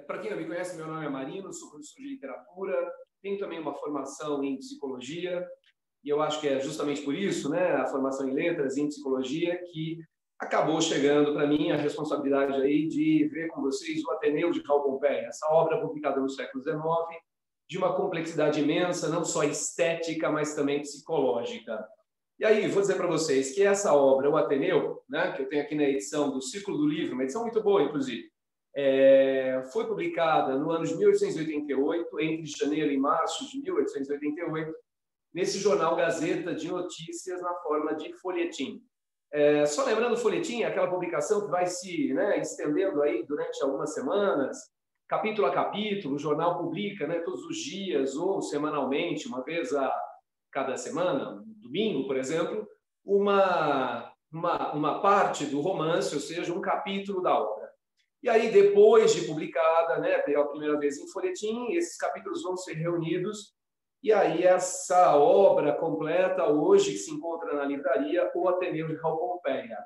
Para quem não me conhece, meu nome é Marino, sou professor de literatura, tenho também uma formação em psicologia, e eu acho que é justamente por isso, né, a formação em letras e em psicologia, que acabou chegando para mim a responsabilidade aí de ver com vocês o Ateneu de Raul Pompeia, essa obra publicada no século XIX, de uma complexidade imensa, não só estética, mas também psicológica. E aí, vou dizer para vocês que essa obra, o Ateneu, né, que eu tenho aqui na edição do Círculo do Livro, uma edição muito boa, inclusive, foi publicada no ano de 1888, entre janeiro e março de 1888, nesse jornal Gazeta de Notícias, na forma de folhetim. Só lembrando, o folhetim é aquela publicação que vai se estendendo aí durante algumas semanas, capítulo a capítulo, o jornal publica todos os dias ou semanalmente, uma vez a cada semana, domingo, por exemplo, uma parte do romance, ou seja, um capítulo da obra. E aí, depois de publicada, pela primeira vez em folhetim, esses capítulos vão ser reunidos, e aí essa obra completa, hoje, que se encontra na livraria, O Ateneu de Raul Pompeia.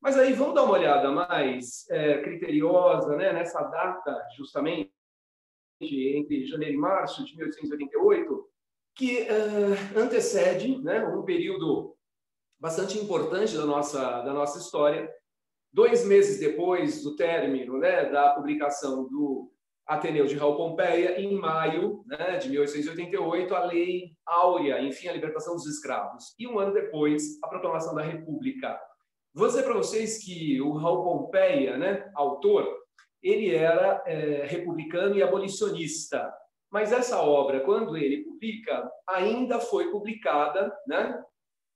Mas aí, vamos dar uma olhada mais criteriosa, nessa data, justamente, entre janeiro e março de 1888, que antecede um período bastante importante da nossa história. 2 meses depois do término da publicação do Ateneu de Raul Pompeia, em maio de 1888, a Lei Áurea, enfim, a libertação dos escravos. E 1 ano depois, a proclamação da República. Vou dizer para vocês que o Raul Pompeia, autor, ele era republicano e abolicionista. Mas essa obra, quando ele publica, ainda foi publicada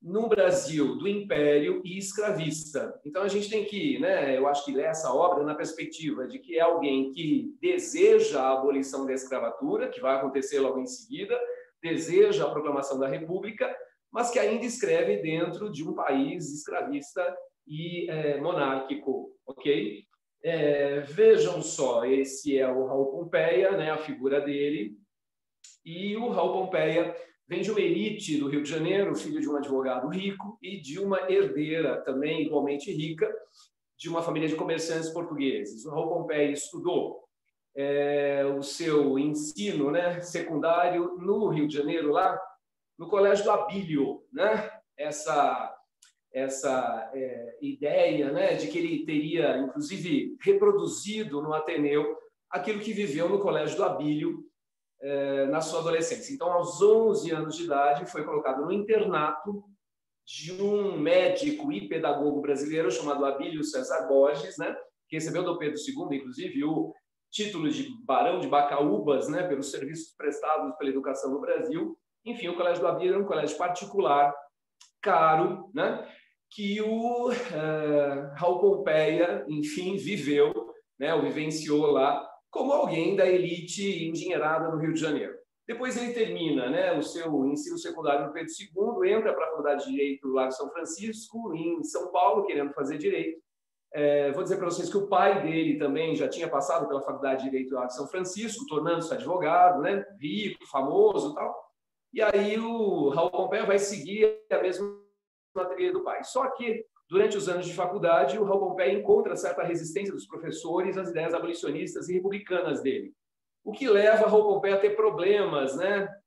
no Brasil do Império e escravista. Então, a gente tem que, eu acho que ler essa obra na perspectiva de que é alguém que deseja a abolição da escravatura, que vai acontecer logo em seguida, deseja a proclamação da República, mas que ainda escreve dentro de um país escravista e monárquico, ok? Vejam só, esse é o Raul Pompeia, a figura dele, e o Raul Pompeia vem de uma elite do Rio de Janeiro, filho de um advogado rico e de uma herdeira também igualmente rica, de uma família de comerciantes portugueses. O Raul Pompeia estudou o seu ensino secundário no Rio de Janeiro, lá no Colégio do Abílio. Essa ideia de que ele teria, inclusive, reproduzido no Ateneu aquilo que viveu no Colégio do Abílio, na sua adolescência. Então, aos 11 anos de idade, foi colocado no internato de um médico e pedagogo brasileiro chamado Abílio César Borges, que recebeu do Pedro II, inclusive, o título de Barão de Bacaúbas, pelos serviços prestados pela educação no Brasil. Enfim, o Colégio do Abílio era um colégio particular, caro, que o Raul Pompeia, enfim, viveu, ou vivenciou lá, como alguém da elite endinheirada do Rio de Janeiro. Depois ele termina o seu ensino secundário no Pedro II, entra para a Faculdade de Direito lá de São Francisco, em São Paulo, querendo fazer Direito. Vou dizer para vocês que o pai dele também já tinha passado pela Faculdade de Direito lá de São Francisco, tornando-se advogado, rico, famoso e tal. E aí o Raul Pompeia vai seguir a mesma trilha do pai. Só que, durante os anos de faculdade, o Raul Pompeia encontra certa resistência dos professores às ideias abolicionistas e republicanas dele, o que leva Raul Pompeia a ter problemas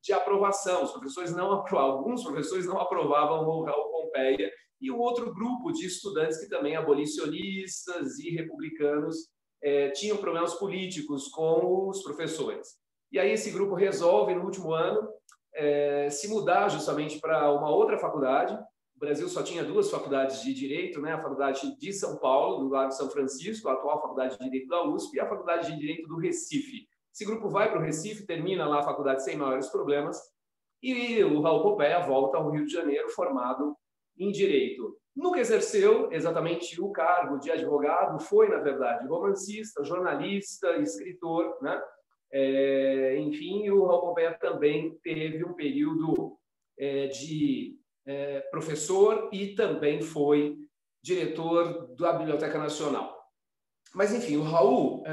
de aprovação. Alguns professores não aprovavam o Raul Pompeia, e o outro grupo de estudantes que também abolicionistas e republicanos tinham problemas políticos com os professores. E aí esse grupo resolve, no último ano, se mudar justamente para uma outra faculdade. O Brasil só tinha 2 faculdades de Direito, a Faculdade de São Paulo, do lado de São Francisco, a atual Faculdade de Direito da USP, e a Faculdade de Direito do Recife. Esse grupo vai para o Recife, termina lá a faculdade sem maiores problemas, e o Raul Pompeia volta ao Rio de Janeiro formado em Direito. Nunca exerceu exatamente o cargo de advogado, foi, na verdade, romancista, jornalista, escritor, enfim, o Raul Pompeia também teve um período de professor e também foi diretor da Biblioteca Nacional. Mas, enfim, o Raul,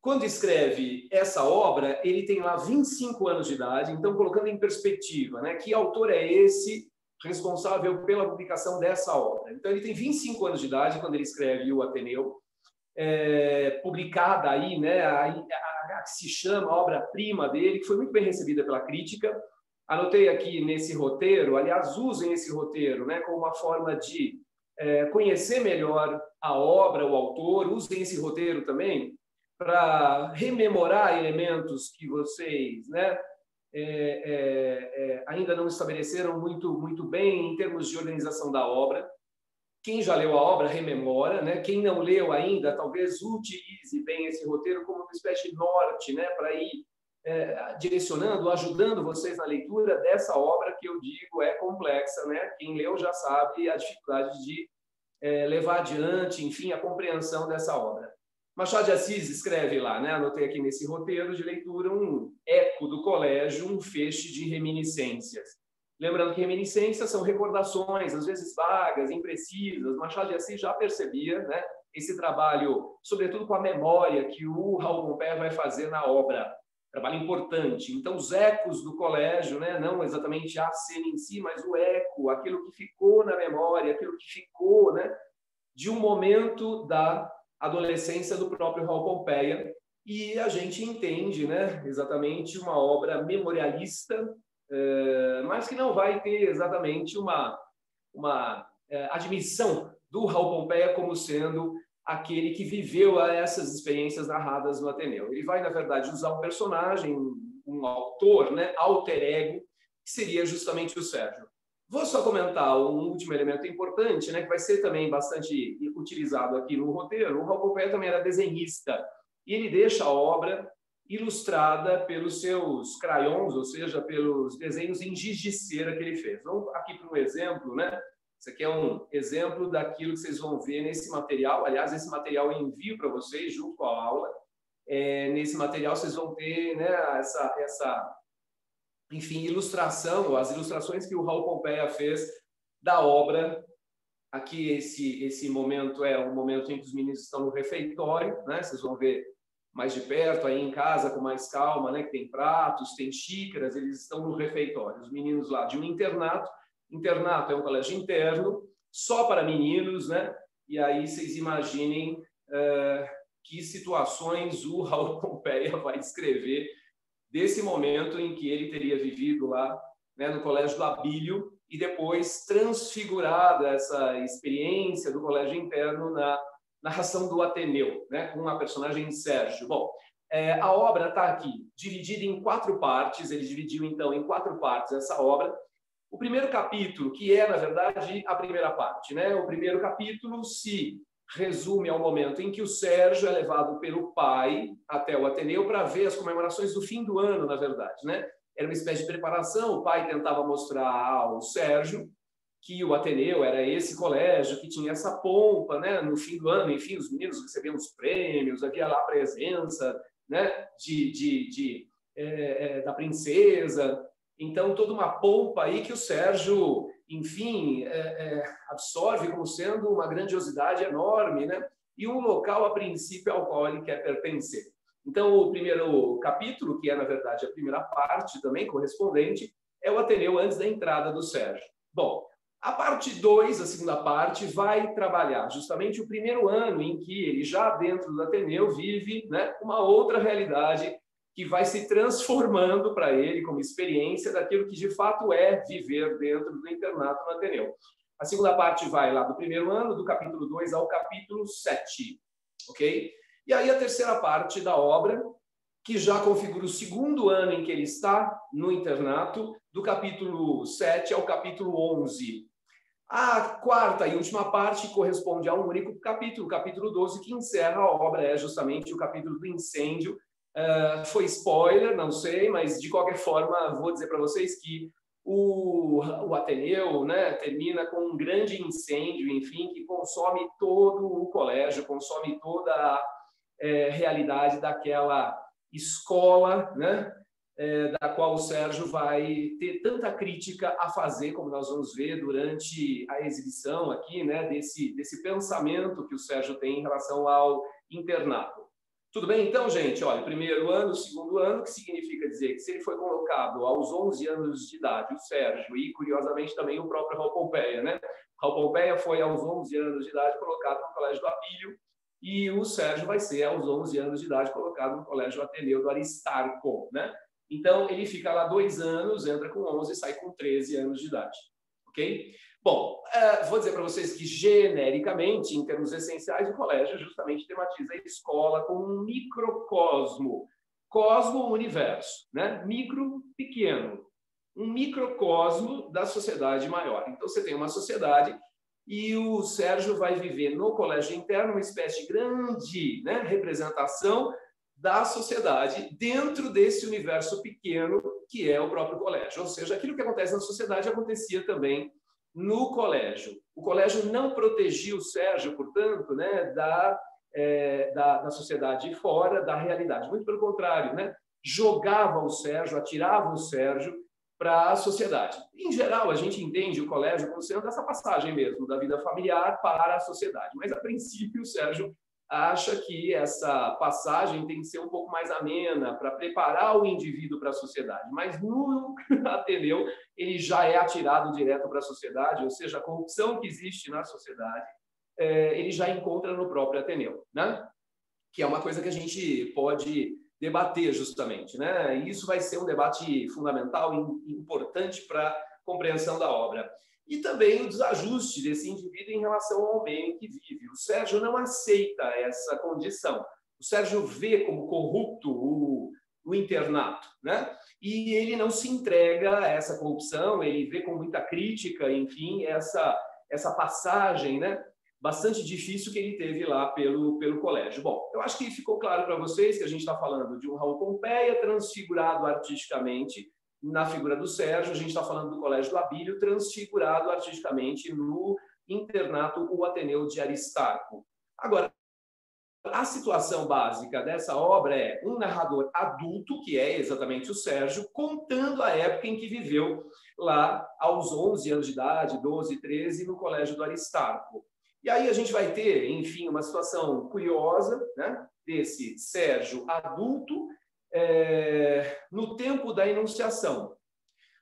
quando escreve essa obra, ele tem lá 25 anos de idade. Então, colocando em perspectiva, que autor é esse responsável pela publicação dessa obra? Então, ele tem 25 anos de idade quando ele escreve o Ateneu. publicada aí, né, a que se chama obra-prima dele, que foi muito bem recebida pela crítica. Anotei aqui nesse roteiro, aliás, usem esse roteiro, né, como uma forma de conhecer melhor a obra, o autor. Usem esse roteiro também para rememorar elementos que vocês, né, ainda não estabeleceram muito bem em termos de organização da obra. Quem já leu a obra, rememora, né? Quem não leu ainda, talvez utilize bem esse roteiro como uma espécie de norte, né? Para ir direcionando, ajudando vocês na leitura dessa obra que eu digo é complexa, né? Quem leu já sabe a dificuldade de levar adiante, enfim, a compreensão dessa obra. Machado de Assis escreve lá, né? Anotei aqui nesse roteiro de leitura, um eco do colégio, um feixe de reminiscências. Lembrando que reminiscências são recordações, às vezes vagas, imprecisas. Machado de Assis já percebia, né, esse trabalho, sobretudo com a memória que o Raul Pompeia vai fazer na obra. Trabalho importante. Então, os ecos do colégio, né, não exatamente a cena em si, mas o eco, aquilo que ficou na memória, aquilo que ficou, né, de um momento da adolescência do próprio Raul Pompeia. E a gente entende, né, exatamente uma obra memorialista, mas que não vai ter exatamente uma admissão do Raul Pompeia como sendo aquele que viveu essas experiências narradas no Ateneu. Ele vai, na verdade, usar um personagem, um autor, né, alter ego, que seria justamente o Sérgio. Vou só comentar um último elemento importante, né, que vai ser também bastante utilizado aqui no roteiro. O Raul Pompeia também era desenhista, e ele deixa a obra ilustrada pelos seus crayons, ou seja, pelos desenhos em giz de cera que ele fez. Vamos aqui para um exemplo, né? Esse aqui é um exemplo daquilo que vocês vão ver nesse material. Aliás, esse material eu envio para vocês junto com a aula. Nesse material vocês vão ter, né, enfim, ilustração, as ilustrações que o Raul Pompeia fez da obra. Aqui esse momento é um momento em que os meninos estão no refeitório, né? Vocês vão ver mais de perto, aí em casa, com mais calma, né? Que tem pratos, tem xícaras, eles estão no refeitório. Os meninos lá de um internato. Internato é um colégio interno, só para meninos, né? E aí vocês imaginem que situações o Raul Pompeia vai descrever desse momento em que ele teria vivido lá, né, no Colégio do Abílio, e depois transfigurada essa experiência do colégio interno na narração do Ateneu, né, com a personagem Sérgio. Bom, a obra está aqui dividida em 4 partes. Ele dividiu, então, em 4 partes essa obra. O primeiro capítulo, que é, na verdade, a primeira parte, né? O primeiro capítulo se resume ao momento em que o Sérgio é levado pelo pai até o Ateneu para ver as comemorações do fim do ano, na verdade, né? Era uma espécie de preparação. O pai tentava mostrar ao Sérgio que o Ateneu era esse colégio que tinha essa pompa, né? No fim do ano, enfim, os meninos recebiam os prêmios, havia lá a presença, né, da princesa. Então, toda uma pompa aí que o Sérgio, enfim, absorve como sendo uma grandiosidade enorme, né? E um local, a princípio, ao qual ele quer pertencer. Então, o primeiro capítulo, que é, na verdade, a primeira parte também correspondente, é o Ateneu antes da entrada do Sérgio. Bom, a parte 2, a segunda parte, vai trabalhar justamente o primeiro ano em que ele, já dentro do Ateneu, vive, né, uma outra realidade que vai se transformando para ele como experiência daquilo que, de fato, é viver dentro do internato no Ateneu. A segunda parte vai lá do primeiro ano, do capítulo 2 ao capítulo 7, ok? E aí a terceira parte da obra, que já configura o segundo ano em que ele está no internato, do capítulo 7 ao capítulo 11. A quarta e última parte corresponde a um único capítulo, o capítulo 12, que encerra a obra, é justamente o capítulo do incêndio. Foi spoiler, não sei, mas de qualquer forma vou dizer para vocês que o Ateneu, né, termina com um grande incêndio, enfim, que consome todo o colégio, consome toda a realidade daquela escola, né, da qual o Sérgio vai ter tanta crítica a fazer, como nós vamos ver durante a exibição aqui, né, desse pensamento que o Sérgio tem em relação ao internato. Tudo bem, então, gente? Olha, primeiro ano, segundo ano, que significa dizer que se ele foi colocado aos 11 anos de idade, o Sérgio, e curiosamente também o próprio Raul Pompeia, né? Raul Pompeia foi aos 11 anos de idade colocado no Colégio do Abílio, e o Sérgio vai ser, aos 11 anos de idade, colocado no Colégio Ateneu do Aristarco, né? Então, ele fica lá 2 anos, entra com 11 e sai com 13 anos de idade, ok? Bom, vou dizer para vocês que, genericamente, em termos essenciais, o colégio justamente tematiza a escola como um microcosmo. Cosmo, universo, né? Micro, pequeno. Um microcosmo da sociedade maior. Então, você tem uma sociedade e o Sérgio vai viver no colégio interno uma espécie de grande, né, representação da sociedade dentro desse universo pequeno que é o próprio colégio. Ou seja, aquilo que acontece na sociedade acontecia também no colégio. O colégio não protegia o Sérgio, portanto, né, da sociedade fora da realidade. Muito pelo contrário, né? Jogava o Sérgio, atirava o Sérgio para a sociedade. Em geral, a gente entende o colégio como sendo essa passagem mesmo da vida familiar para a sociedade. Mas, a princípio, o Sérgio acha que essa passagem tem que ser um pouco mais amena para preparar o indivíduo para a sociedade. Mas no Ateneu, ele já é atirado direto para a sociedade, ou seja, a corrupção que existe na sociedade, ele já encontra no próprio Ateneu, né? Que é uma coisa que a gente pode debater justamente, né? E isso vai ser um debate fundamental e importante para a compreensão da obra. E também o desajuste desse indivíduo em relação ao meio em que vive. O Sérgio não aceita essa condição. O Sérgio vê como corrupto o internato, né? E ele não se entrega a essa corrupção, ele vê com muita crítica, enfim, essa passagem, né, bastante difícil que ele teve lá pelo colégio. Bom, eu acho que ficou claro para vocês que a gente está falando de um Raul Pompeia transfigurado artisticamente na figura do Sérgio, a gente está falando do Colégio do Abílio transfigurado artisticamente no internato o Ateneu de Aristarco. Agora, a situação básica dessa obra é um narrador adulto, que é exatamente o Sérgio, contando a época em que viveu lá aos 11 anos de idade, 12, 13, no Colégio do Aristarco. E aí a gente vai ter, enfim, uma situação curiosa, né, desse Sérgio adulto no tempo da enunciação.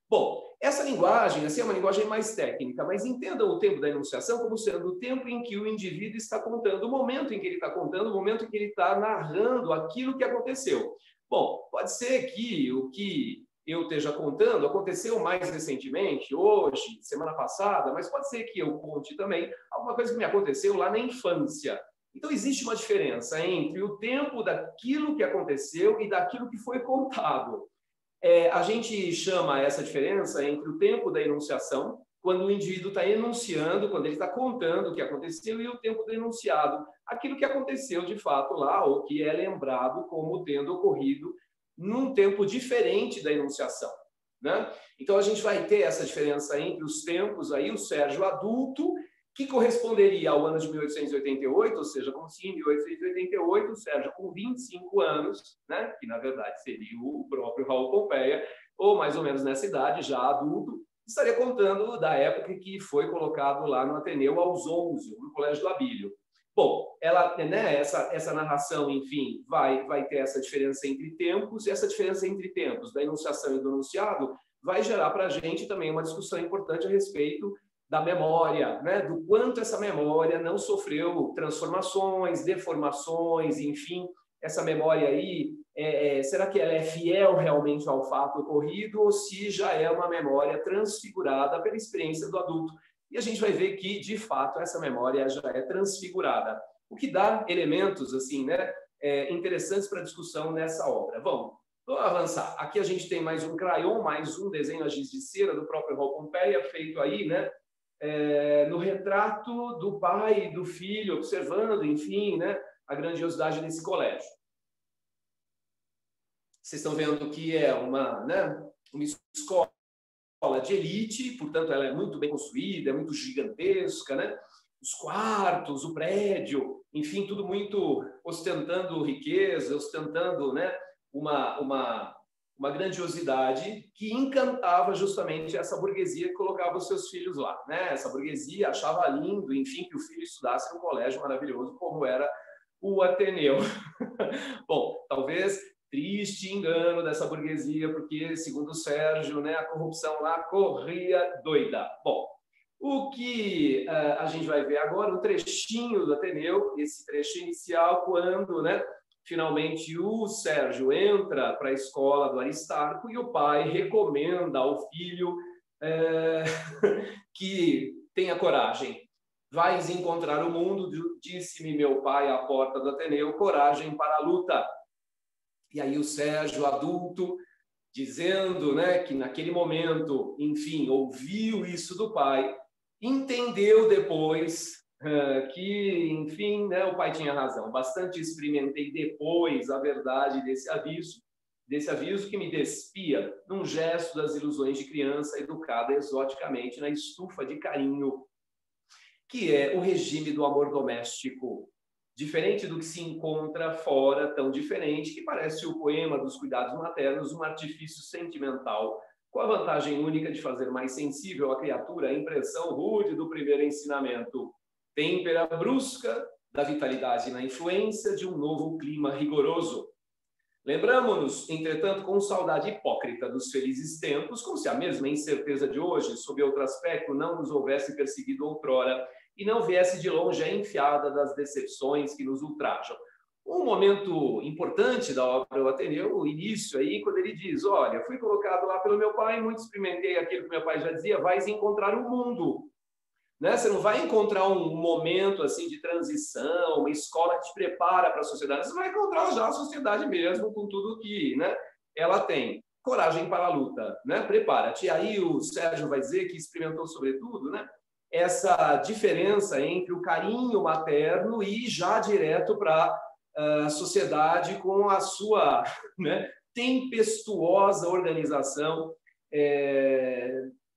Bom, essa linguagem assim, é uma linguagem mais técnica, mas entendam o tempo da enunciação como sendo o tempo em que o indivíduo está contando, o momento em que ele está contando, o momento em que ele está narrando aquilo que aconteceu. Bom, pode ser que o que eu esteja contando aconteceu mais recentemente, hoje, semana passada, mas pode ser que eu conte também alguma coisa que me aconteceu lá na infância. Então, existe uma diferença entre o tempo daquilo que aconteceu e daquilo que foi contado. A gente chama essa diferença entre o tempo da enunciação, quando o indivíduo está enunciando, quando ele está contando o que aconteceu, e o tempo do enunciado, aquilo que aconteceu de fato lá, ou que é lembrado como tendo ocorrido num tempo diferente da enunciação, né? Então, a gente vai ter essa diferença entre os tempos aí, o Sérgio adulto, que corresponderia ao ano de 1888, ou seja, como se em 1888 o Sérgio com 25 anos, né, que na verdade seria o próprio Raul Pompeia, ou mais ou menos nessa idade, já adulto, estaria contando da época que foi colocado lá no Ateneu aos 11, no Colégio do Abílio. Bom, ela, né, essa narração, enfim, vai ter essa diferença entre tempos, e essa diferença entre tempos da enunciação e do enunciado vai gerar para a gente também uma discussão importante a respeito da memória, né? Do quanto essa memória não sofreu transformações, deformações, enfim, essa memória aí, será que ela é fiel realmente ao fato ocorrido ou se já é uma memória transfigurada pela experiência do adulto? E a gente vai ver que, de fato, essa memória já é transfigurada, o que dá elementos assim, né, interessantes para discussão nessa obra. Vamos avançar. Aqui a gente tem mais um crayon, mais um desenho a giz de cera do próprio Raul Pompeia, feito aí, né, no retrato do pai e do filho, observando, enfim, né, a grandiosidade desse colégio. Vocês estão vendo que é uma escola de elite, portanto, ela é muito bem construída, é muito gigantesca, né? Os quartos, o prédio, enfim, tudo muito ostentando riqueza, ostentando, né, uma grandiosidade que encantava justamente essa burguesia que colocava os seus filhos lá, né? Essa burguesia achava lindo, enfim, que o filho estudasse num colégio maravilhoso como era o Ateneu. Bom, talvez triste engano dessa burguesia, porque, segundo o Sérgio, né, a corrupção lá corria doida. Bom, O que a gente vai ver agora, um trechinho do Ateneu, esse trecho inicial, quando, né, finalmente o Sérgio entra para a escola do Aristarco e o pai recomenda ao filho que tenha coragem. Vais encontrar o mundo, disse-me meu pai à porta do Ateneu, coragem para a luta. E aí o Sérgio, adulto, dizendo, né, que naquele momento, enfim, ouviu isso do pai, entendeu depois que, enfim, né, o pai tinha razão. Bastante experimentei depois a verdade desse aviso que me despia num gesto das ilusões de criança educada exoticamente na estufa de carinho, que é o regime do amor doméstico. Diferente do que se encontra fora, tão diferente, que parece o poema dos cuidados maternos um artifício sentimental, com a vantagem única de fazer mais sensível à criatura a impressão rude do primeiro ensinamento. Têmpera brusca da vitalidade na influência de um novo clima rigoroso. Lembramo-nos, entretanto, com saudade hipócrita dos felizes tempos, como se a mesma incerteza de hoje, sob outro aspecto, não nos houvesse perseguido outrora e não viesse de longe a enfiada das decepções que nos ultrajam. Um momento importante da obra do Ateneu, o início aí, quando ele diz, olha, fui colocado lá pelo meu pai, muito experimentei aquilo que meu pai já dizia, vais encontrar o mundo. Né? Você não vai encontrar um momento assim de transição, uma escola que te prepara para a sociedade. Você vai encontrar já a sociedade mesmo, com tudo que, né, ela tem. Coragem para a luta, né? Prepara-te. E aí o Sérgio vai dizer que experimentou, sobretudo, né, essa diferença entre o carinho materno e já direto para a sociedade com a sua, né, tempestuosa organização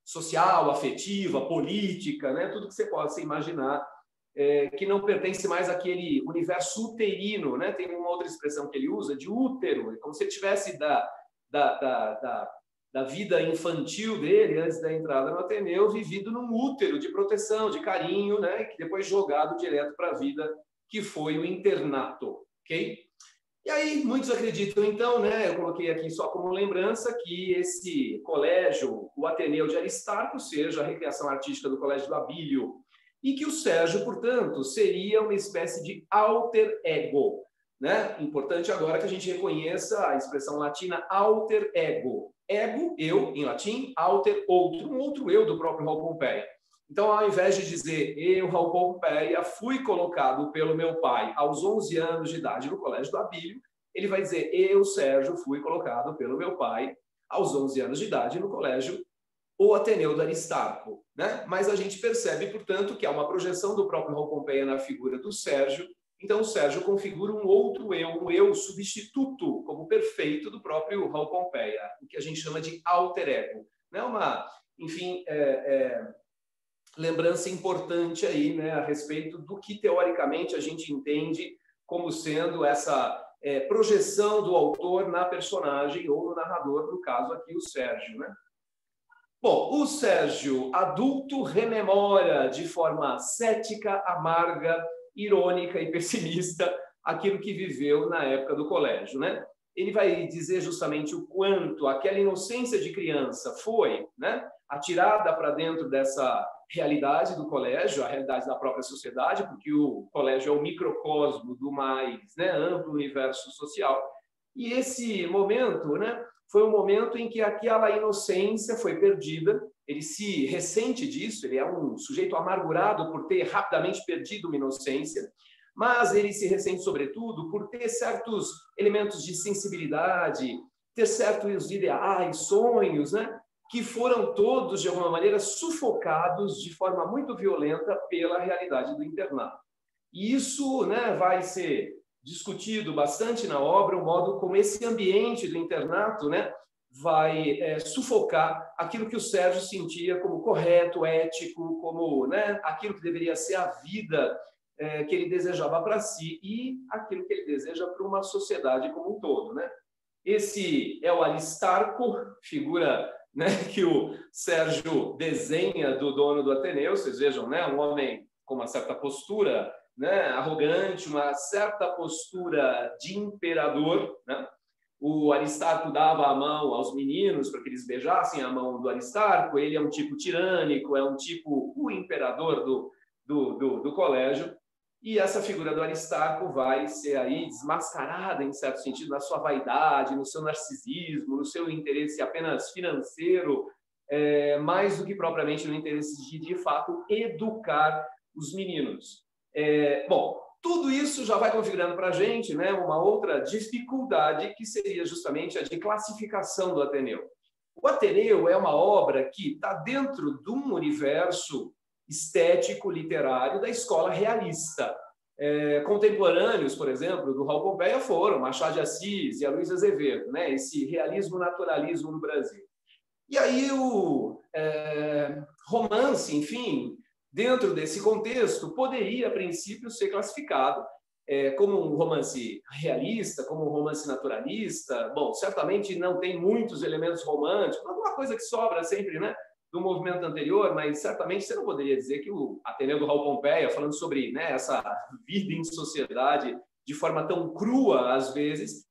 social, afetiva, política, né? Tudo que você possa imaginar, que não pertence mais àquele universo uterino, né? Tem uma outra expressão que ele usa, de útero, como se ele tivesse da vida infantil dele, antes da entrada no Ateneu, vivido num útero de proteção, de carinho, né? Que depois jogado direto para a vida, que foi o internato, ok? E aí, muitos acreditam, então, né, eu coloquei aqui só como lembrança, que esse colégio, o Ateneu de Aristarco, seja a recriação artística do Colégio do Abílio, e que o Sérgio, portanto, seria uma espécie de alter ego. Né? Importante agora que a gente reconheça a expressão latina alter ego. Ego, eu, em latim, alter, outro, um outro eu do próprio Raul Pompeia. Então, ao invés de dizer eu, Raul Pompeia, fui colocado pelo meu pai aos 11 anos de idade no Colégio do Abílio, ele vai dizer eu, Sérgio, fui colocado pelo meu pai aos 11 anos de idade no Colégio o Ateneu do Aristarco. Né? Mas a gente percebe, portanto, que há uma projeção do próprio Raul Pompeia na figura do Sérgio. Então, o Sérgio configura um outro eu, um eu substituto, como perfeito do próprio Raul Pompeia, o que a gente chama de alter ego. Né? Uma, enfim, lembrança importante aí, né, a respeito do que teoricamente a gente entende como sendo essa projeção do autor na personagem ou no narrador, no caso aqui o Sérgio, né? Bom, o Sérgio adulto rememora de forma cética, amarga, irônica e pessimista aquilo que viveu na época do colégio, né? Ele vai dizer justamente o quanto aquela inocência de criança foi, né, atirada para dentro dessa realidade do colégio, a realidade da própria sociedade, porque o colégio é o microcosmo do mais, né, amplo universo social. E esse momento, né, foi um momento em que aquela inocência foi perdida. Ele se ressente disso, ele é um sujeito amargurado por ter rapidamente perdido uma inocência, mas ele se ressente, sobretudo, por ter certos elementos de sensibilidade, ter certos ideais, sonhos, né, que foram todos, de alguma maneira, sufocados de forma muito violenta pela realidade do internato. E isso, né, vai ser discutido bastante na obra, o modo como esse ambiente do internato, né, vai sufocar aquilo que o Sérgio sentia como correto, ético, como, né, aquilo que deveria ser a vida que ele desejava para si e aquilo que ele deseja para uma sociedade como um todo, né? Esse é o Aristarco, figura, né, que o Sérgio desenha do dono do Ateneu. Vocês vejam, né, um homem com uma certa postura, né, arrogante, uma certa postura de imperador, né? o Aristarco dava a mão aos meninos para que eles beijassem a mão do Aristarco, ele é um tipo tirânico, é um tipo o imperador do colégio, e essa figura do Aristarco vai ser aí desmascarada, em certo sentido, na sua vaidade, no seu narcisismo, no seu interesse apenas financeiro, mais do que propriamente no interesse de fato, educar os meninos. Bom, tudo isso já vai configurando para a gente, né, uma outra dificuldade, que seria justamente a de classificação do Ateneu. O Ateneu é uma obra que está dentro de um universo estético, literário, da escola realista. Contemporâneos, por exemplo, do Raul Pompeia foram Machado de Assis e Aloysio Azevedo, né, esse realismo-naturalismo no Brasil. E aí o romance, enfim, dentro desse contexto, poderia, a princípio, ser classificado como um romance realista, como um romance naturalista. Bom, certamente não tem muitos elementos românticos, alguma coisa que sobra sempre, né, do movimento anterior, mas certamente você não poderia dizer que o Ateneu do Raul Pompeia, falando sobre, né, essa vida em sociedade de forma tão crua, às vezes,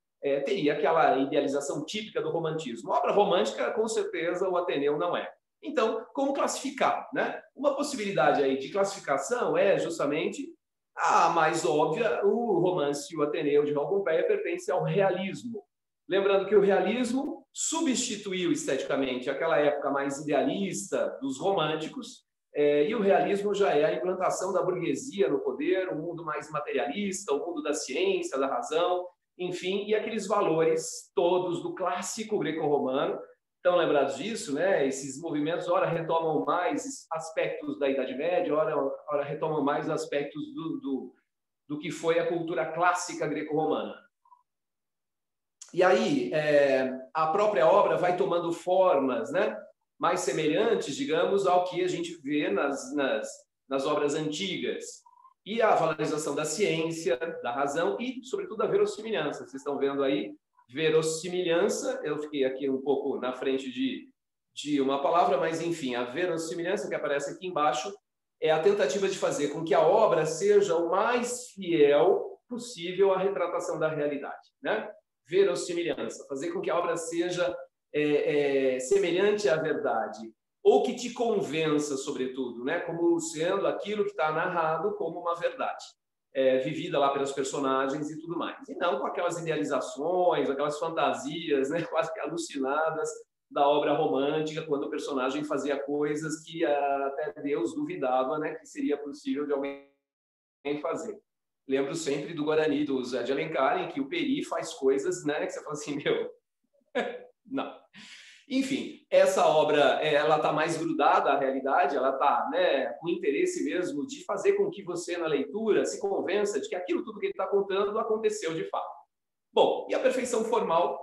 teria aquela idealização típica do romantismo. Obra romântica, com certeza, o Ateneu não é. Então, como classificar, né? Uma possibilidade aí de classificação é justamente a mais óbvia: o romance O Ateneu de Raul Pompeia pertence ao realismo. Lembrando que o realismo substituiu esteticamente aquela época mais idealista dos românticos, e o realismo já é a implantação da burguesia no poder, um mundo mais materialista, o mundo da ciência, da razão, enfim, e aqueles valores todos do clássico greco-romano. Estão lembrados disso, né? Esses movimentos, ora retomam mais aspectos da Idade Média, ora retomam mais aspectos do que foi a cultura clássica greco-romana. E aí, a própria obra vai tomando formas, né, mais semelhantes, digamos, ao que a gente vê nas obras antigas. E a valorização da ciência, da razão e, sobretudo, da verossimilhança. Vocês estão vendo aí, verossimilhança. Eu fiquei aqui um pouco na frente de uma palavra, mas, enfim, a verossimilhança que aparece aqui embaixo é a tentativa de fazer com que a obra seja o mais fiel possível à retratação da realidade, né? Verossimilhança, fazer com que a obra seja semelhante à verdade, ou que te convença, sobretudo, né? Como sendo aquilo que está narrado como uma verdade, vivida lá pelos personagens e tudo mais. E não com aquelas idealizações, aquelas fantasias, né, quase que alucinadas da obra romântica, quando o personagem fazia coisas que até Deus duvidava, né, que seria possível de alguém fazer. Lembro sempre do Guarani, do Zé de Alencar, em que o Peri faz coisas, né, que você fala assim, meu, não. Enfim, essa obra, ela está mais grudada à realidade, ela está, né, com interesse mesmo de fazer com que você, na leitura, se convença de que aquilo tudo que ele está contando aconteceu de fato. Bom, e a perfeição formal,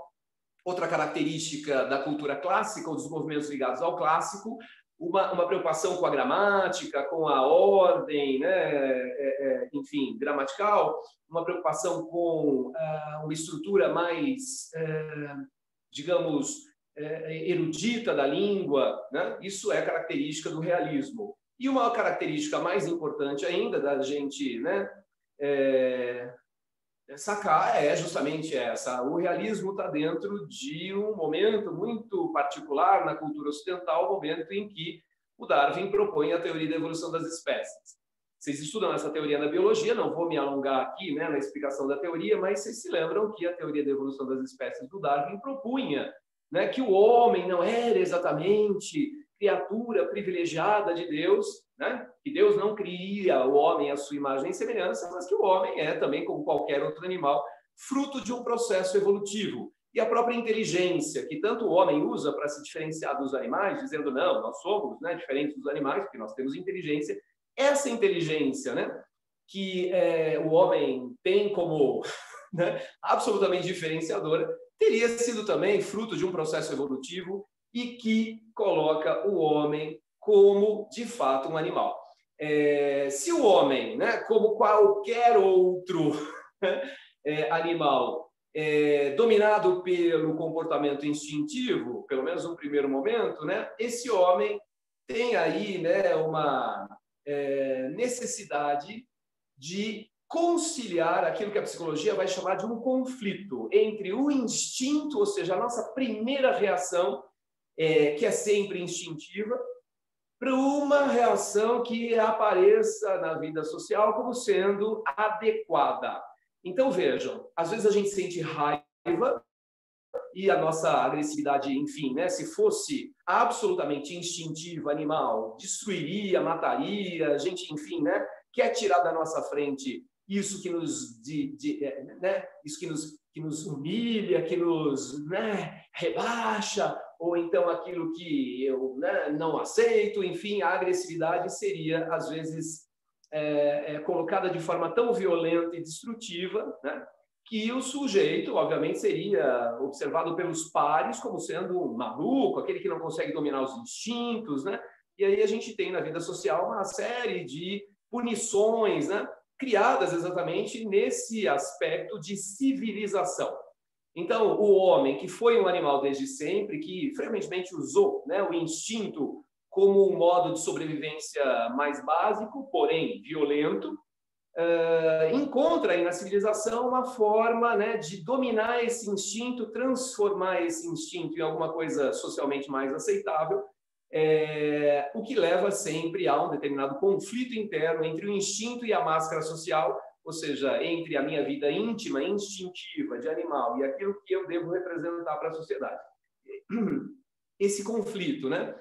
outra característica da cultura clássica, ou dos movimentos ligados ao clássico, uma preocupação com a gramática, com a ordem, né, enfim, gramatical, uma preocupação com uma estrutura mais, digamos, erudita da língua, né? Isso é característica do realismo. E uma característica mais importante ainda da gente, né, sacar é justamente essa. O realismo está dentro de um momento muito particular na cultura ocidental, o momento em que o Darwin propõe a teoria da evolução das espécies. Vocês estudam essa teoria na biologia, não vou me alongar aqui, né, na explicação da teoria, mas vocês se lembram que a teoria da evolução das espécies do Darwin propunha, né, que o homem não era exatamente criatura privilegiada de Deus, né? Que Deus não cria o homem à sua imagem e semelhança, mas que o homem é também, como qualquer outro animal, fruto de um processo evolutivo. E a própria inteligência, que tanto o homem usa para se diferenciar dos animais, dizendo, não, nós somos, né, diferentes dos animais, porque nós temos inteligência. Essa inteligência, né, que o homem tem como, né, absolutamente diferenciadora, teria sido também fruto de um processo evolutivo e que coloca o homem como, de fato, um animal. Se o homem, né, como qualquer outro animal, dominado pelo comportamento instintivo, pelo menos no primeiro momento, né, esse homem tem aí, né, uma necessidade de conciliar aquilo que a psicologia vai chamar de um conflito entre o instinto, ou seja, a nossa primeira reação, que é sempre instintiva, para uma reação que apareça na vida social como sendo adequada. Então, vejam, às vezes a gente sente raiva e a nossa agressividade, enfim, né, se fosse absolutamente instintiva, animal, destruiria, mataria, a gente, enfim, né, quer tirar da nossa frente isso que nos, né, isso que nos humilha, que nos, né, rebaixa, ou então aquilo que eu, né, não aceito, enfim, a agressividade seria, às vezes, colocada de forma tão violenta e destrutiva, né, que o sujeito, obviamente, seria observado pelos pares como sendo um maluco, aquele que não consegue dominar os instintos, né? E aí a gente tem na vida social uma série de punições, né, criadas exatamente nesse aspecto de civilização. Então, o homem, que foi um animal desde sempre, que frequentemente usou, né, o instinto como um modo de sobrevivência mais básico, porém violento, encontra aí na civilização uma forma, né, de dominar esse instinto, transformar esse instinto em alguma coisa socialmente mais aceitável, o que leva sempre a um determinado conflito interno entre o instinto e a máscara social, ou seja, entre a minha vida íntima, instintiva, de animal, e aquilo que eu devo representar para a sociedade. Esse conflito, né,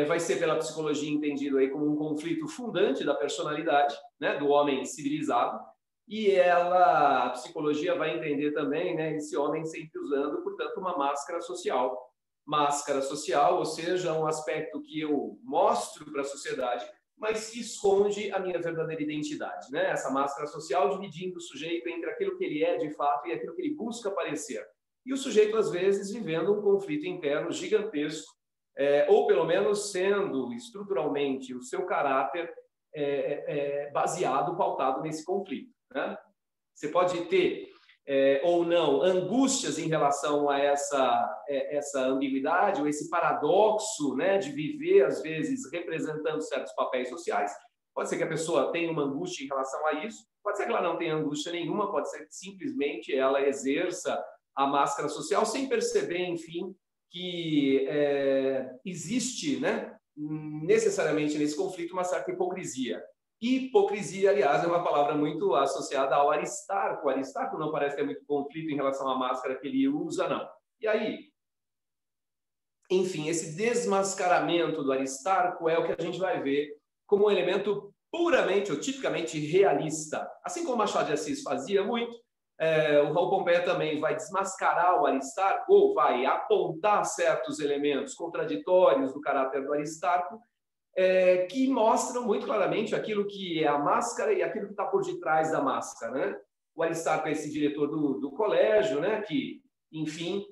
vai ser pela psicologia entendido aí como um conflito fundante da personalidade, né, do homem civilizado, e a psicologia vai entender também, né, esse homem sempre usando, portanto, uma máscara social. Máscara social, ou seja, um aspecto que eu mostro para a sociedade, mas que esconde a minha verdadeira identidade, né? Essa máscara social dividindo o sujeito entre aquilo que ele é de fato e aquilo que ele busca parecer. E o sujeito, às vezes, vivendo um conflito interno gigantesco, ou pelo menos sendo estruturalmente o seu caráter baseado, pautado nesse conflito, né? Você pode ter ou não angústias em relação a essa ambiguidade, ou esse paradoxo, né, de viver, às vezes, representando certos papéis sociais. Pode ser que a pessoa tenha uma angústia em relação a isso, pode ser que ela não tenha angústia nenhuma, pode ser que simplesmente ela exerça a máscara social sem perceber, enfim, que existe, né, necessariamente nesse conflito uma certa hipocrisia. Hipocrisia, aliás, é uma palavra muito associada ao Aristarco. O Aristarco não parece ter muito conflito em relação à máscara que ele usa, não. E aí, enfim, esse desmascaramento do Aristarco é o que a gente vai ver como um elemento puramente ou tipicamente realista. Assim como Machado de Assis fazia muito, o Raul Pompeia também vai desmascarar o Aristarco, ou vai apontar certos elementos contraditórios do caráter do Aristarco, que mostram muito claramente aquilo que é a máscara e aquilo que está por detrás da máscara, né? O Aristarco é esse diretor do colégio, né? Que, enfim,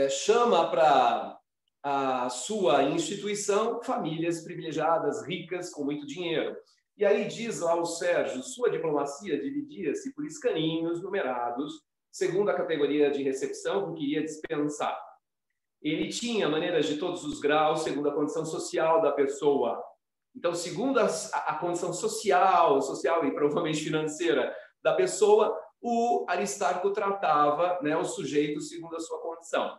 chama para a sua instituição famílias privilegiadas, ricas, com muito dinheiro. E aí diz lá o Sérgio, sua diplomacia dividia-se por escaninhos numerados, segundo a categoria de recepção com que iria dispensar. Ele tinha maneiras de todos os graus, segundo a condição social da pessoa. Então, segundo a condição social e provavelmente financeira da pessoa, o Aristarco tratava, né, o sujeito segundo a sua condição.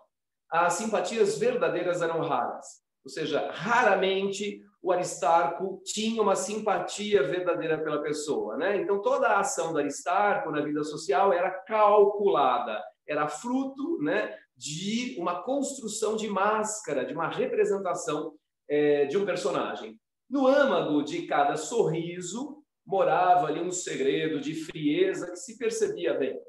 As simpatias verdadeiras eram raras, ou seja, raramente o Aristarco tinha uma simpatia verdadeira pela pessoa, né? Então, toda a ação do Aristarco na vida social era calculada, era fruto, né, de uma construção de máscara, de uma representação de um personagem. No âmago de cada sorriso morava ali um segredo de frieza que se percebia bem.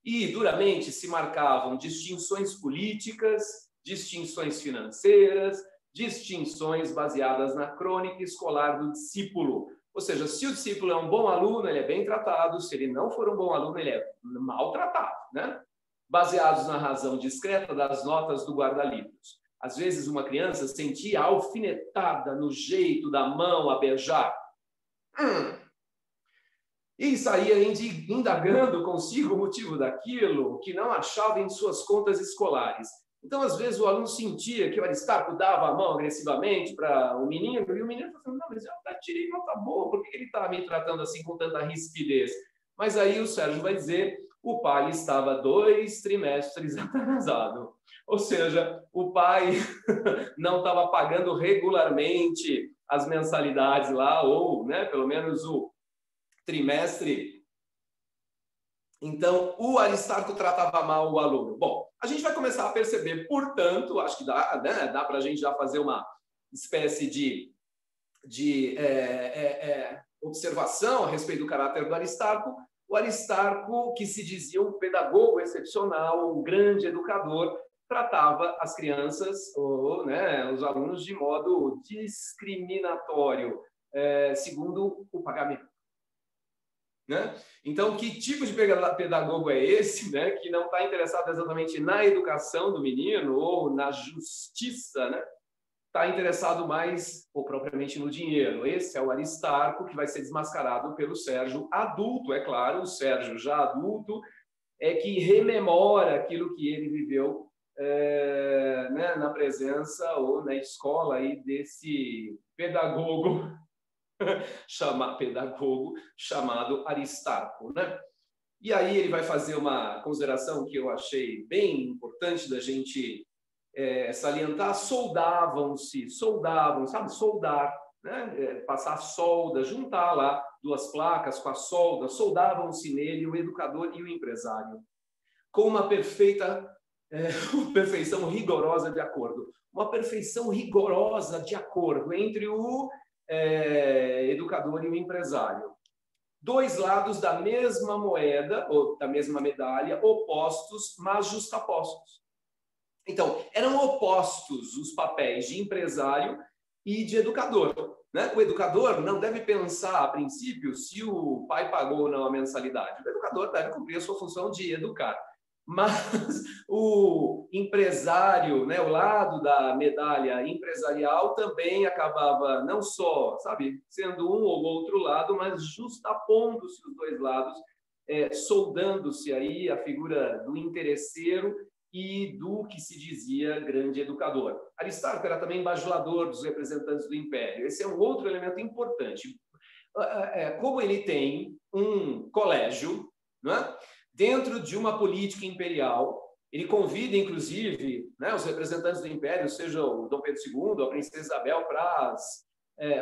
E duramente se marcavam distinções políticas, distinções financeiras, distinções baseadas na crônica escolar do discípulo. Ou seja, se o discípulo é um bom aluno, ele é bem tratado, se ele não for um bom aluno, ele é maltratado, né? Baseados na razão discreta das notas do guarda-livros. Às vezes, uma criança sentia alfinetada no jeito da mão a beijar. E saía indagando consigo o motivo daquilo que não achava em suas contas escolares. Então, às vezes, o aluno sentia que o Aristarco dava a mão agressivamente para o menino, e o menino falava, não, mas eu tirei nota boa, por que ele está me tratando assim com tanta rispidez? Mas aí o Sérgio vai dizer, o pai estava 2 trimestres atrasado. Ou seja, o pai não estava pagando regularmente as mensalidades lá, ou, né, pelo menos o trimestre. Então, o Aristarco tratava mal o aluno. Bom, a gente vai começar a perceber, portanto, acho que dá, né, dá para a gente já fazer uma espécie de observação a respeito do caráter do Aristarco. O Aristarco, que se dizia um pedagogo excepcional, um grande educador, tratava as crianças, ou, né, os alunos, de modo discriminatório, segundo o pagamento. Né? Então, que tipo de pedagogo é esse, né, que não está interessado exatamente na educação do menino ou na justiça, né? Está interessado mais, ou propriamente, no dinheiro. Esse é o Aristarco, que vai ser desmascarado pelo Sérgio adulto, é claro, o Sérgio já adulto, é que rememora aquilo que ele viveu né, na presença ou na escola aí desse pedagogo chamado Aristarco, né? E aí ele vai fazer uma consideração que eu achei bem importante da gente salientar. Soldavam-se, sabe? Soldar, né? Passar solda, juntar lá 2 placas com a solda, soldavam-se nele o educador e o empresário, com uma perfeição rigorosa de acordo. Uma perfeição rigorosa de acordo entre o educador e o empresário. 2 lados da mesma moeda, ou da mesma medalha, opostos, mas justapostos. Então, eram opostos os papéis de empresário e de educador. Né? O educador não deve pensar, a princípio, se o pai pagou ou não a mensalidade. O educador deve cumprir a sua função de educar. Mas o empresário, né, o lado da medalha empresarial, também acabava não só, sabe, sendo um ou outro lado, mas justapondo-se os 2 lados, soldando-se aí a figura do interesseiro e do que se dizia grande educador. Aristarco era também bajulador dos representantes do império. Esse é um outro elemento importante. Como ele tem um colégio, não é? Dentro de uma política imperial, ele convida, inclusive, né, os representantes do império, seja o Dom Pedro II, a princesa Isabel, para as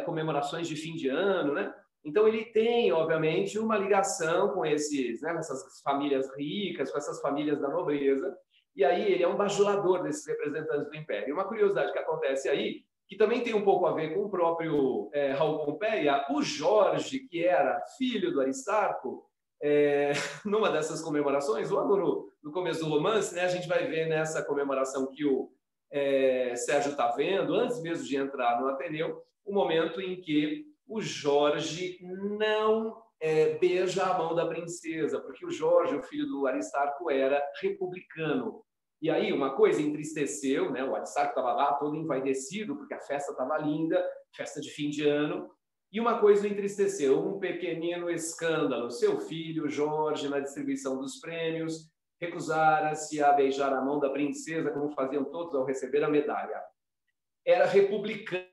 comemorações de fim de ano, né? Então, ele tem, obviamente, uma ligação com essas famílias ricas, com essas famílias da nobreza, e aí ele é um bajulador desses representantes do império. E uma curiosidade que acontece aí, que também tem um pouco a ver com o próprio Raul Pompeia, o Jorge, que era filho do Aristarco, numa dessas comemorações, logo no começo do romance, né, a gente vai ver nessa comemoração que o Sérgio está vendo, antes mesmo de entrar no Ateneu, o momento em que o Jorge não beija a mão da princesa, porque o Jorge, o filho do Aristarco, era republicano. E aí uma coisa entristeceu, né? O Aristarco estava lá todo envaidecido, porque a festa estava linda, festa de fim de ano, e uma coisa o entristeceu, um pequenino escândalo. Seu filho, Jorge, na distribuição dos prêmios, recusara-se a beijar a mão da princesa, como faziam todos ao receber a medalha. Era republicano,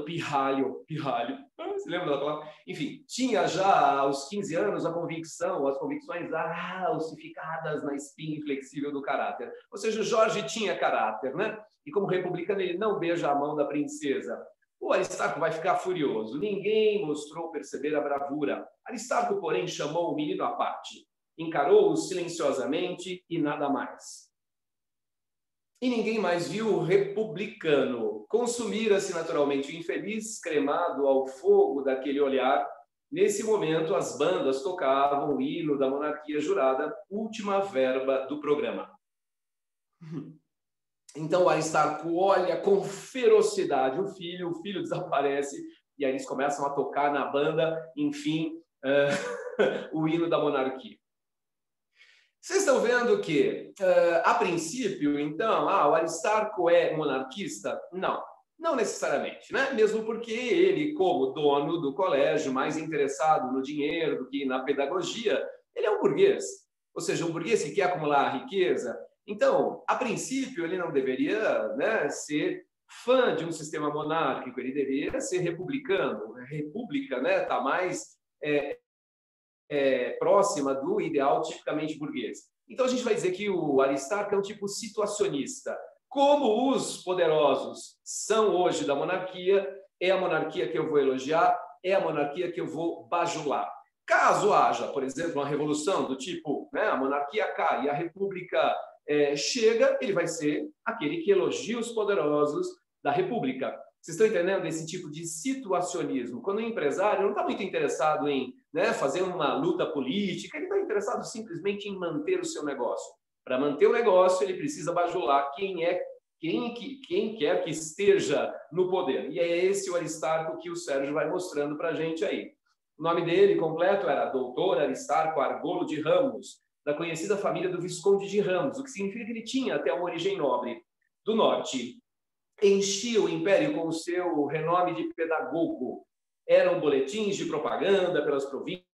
pirralho. Você lembra da palavra? Enfim, tinha já aos 15 anos as convicções ossificadas na espinha inflexível do caráter. Ou seja, o Jorge tinha caráter, né? E como republicano ele não beija a mão da princesa. O Aristarco vai ficar furioso. Ninguém mostrou perceber a bravura. Aristarco, porém, chamou o menino à parte. Encarou-o silenciosamente e nada mais. E ninguém mais viu o republicano. Consumira-se naturalmente o infeliz, cremado ao fogo daquele olhar. Nesse momento, as bandas tocavam o hino da monarquia jurada, última verba do programa. Então, o Aristarco olha com ferocidade o filho desaparece, e aí eles começam a tocar na banda, enfim, o hino da monarquia. Vocês estão vendo que, a princípio, então, o Aristarco é monarquista? Não necessariamente, né? Mesmo porque ele, como dono do colégio, mais interessado no dinheiro do que na pedagogia, ele é um burguês. Ou seja, um burguês que quer acumular a riqueza. Então, a princípio, ele não deveria, né, ser fã de um sistema monárquico, ele deveria ser republicano. A república, né, está mais próxima do ideal tipicamente burguês. Então, a gente vai dizer que o Aristarco é um tipo situacionista. Como os poderosos são hoje da monarquia, é a monarquia que eu vou elogiar, é a monarquia que eu vou bajular. Caso haja, por exemplo, uma revolução do tipo, né, a monarquia cai e a república chega, ele vai ser aquele que elogia os poderosos da república. Vocês estão entendendo esse tipo de situacionismo? Quando o empresário não está muito interessado em, né, fazer uma luta política, ele está interessado simplesmente em manter o seu negócio. Para manter o negócio, ele precisa bajular quem quer que esteja no poder. E é esse o Aristarco que o Sérgio vai mostrando para a gente aí. O nome dele completo era Doutor Aristarco Argolo de Ramos, da conhecida família do Visconde de Ramos, o que significa que ele tinha até uma origem nobre do norte. Enchia o império com o seu renome de pedagogo. Eram boletins de propaganda pelas províncias,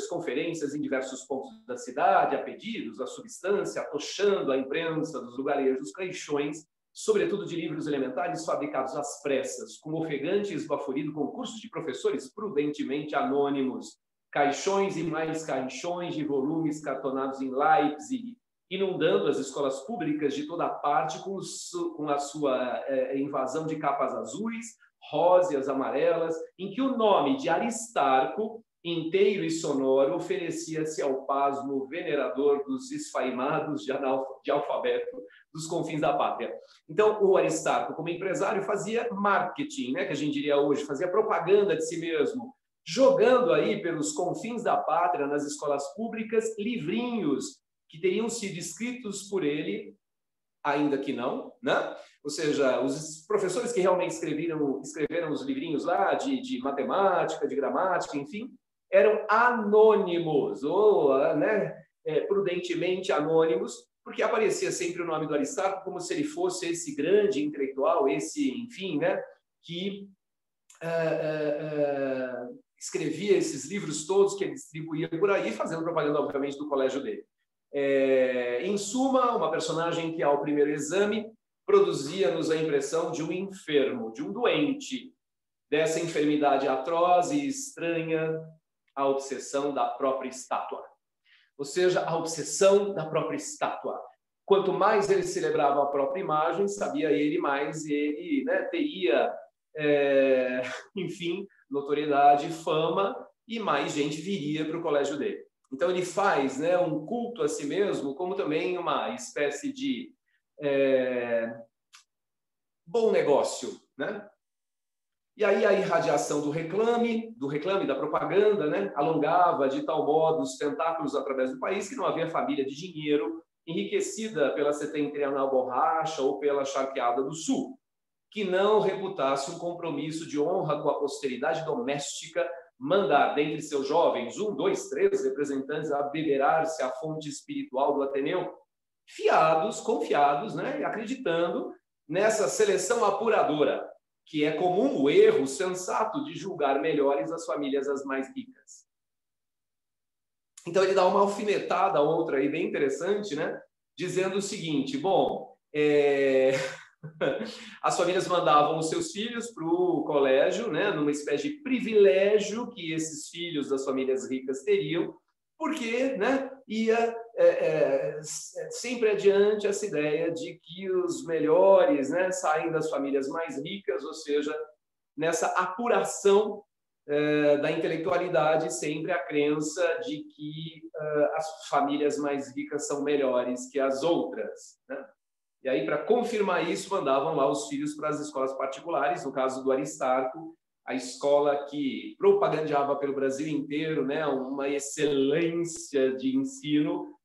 conferências em diversos pontos da cidade, a pedidos, a substância, atochando a imprensa dos lugarejos caixões, sobretudo de livros elementares fabricados às pressas, com ofegante e esbaforido concursos de professores prudentemente anônimos, caixões e mais caixões de volumes cartonados em Leipzig, inundando as escolas públicas de toda parte com a sua invasão de capas azuis, róseas, amarelas, em que o nome de Aristarco, inteiro e sonoro, oferecia-se ao pasmo venerador dos esfaimados de alfabeto dos confins da pátria. Então, o Aristarco, como empresário, fazia marketing, né, que a gente diria hoje, fazia propaganda de si mesmo, jogando aí pelos confins da pátria, nas escolas públicas, livrinhos que teriam sido escritos por ele, ainda que não, né? Ou seja, os professores que realmente escreveram os livrinhos lá de matemática, de gramática, enfim, eram anônimos, ou né, prudentemente anônimos, porque aparecia sempre o nome do Aristarco como se ele fosse esse grande intelectual, esse, enfim, né, que escrevia esses livros todos que ele distribuía por aí, fazendo propaganda, obviamente, do colégio dele. Em suma, uma personagem que, ao primeiro exame, produzia-nos a impressão de um enfermo, de um doente, dessa enfermidade atroz e estranha, a obsessão da própria estátua. Ou seja, a obsessão da própria estátua. Quanto mais ele celebrava a própria imagem, sabia ele, mais ele, né, teria, enfim, notoriedade, fama, e mais gente viria para o colégio dele. Então, ele faz, né, um culto a si mesmo, como também uma espécie de bom negócio, né? E aí a irradiação do reclame, da propaganda, né, alongava de tal modo os tentáculos através do país que não havia família de dinheiro enriquecida pela setentrional borracha ou pela charqueada do sul, que não reputasse um compromisso de honra com a posteridade doméstica mandar dentre seus jovens 1, 2, 3 representantes abeberar-se à fonte espiritual do Ateneu, confiados, né, acreditando nessa seleção apuradora, que é comum o erro sensato de julgar melhores as famílias as mais ricas. Então, ele dá uma alfinetada, outra aí bem interessante, né, dizendo o seguinte, bom, as famílias mandavam os seus filhos para o colégio, né, numa espécie de privilégio que esses filhos das famílias ricas teriam, porque, né, ia sempre adiante essa ideia de que os melhores, né, saem das famílias mais ricas, ou seja, nessa apuração da intelectualidade, sempre a crença de que as famílias mais ricas são melhores que as outras, né? E aí, para confirmar isso, mandavam lá os filhos para as escolas particulares, no caso do Aristarco, a escola que propagandeava pelo Brasil inteiro, né, uma excelência de ensino,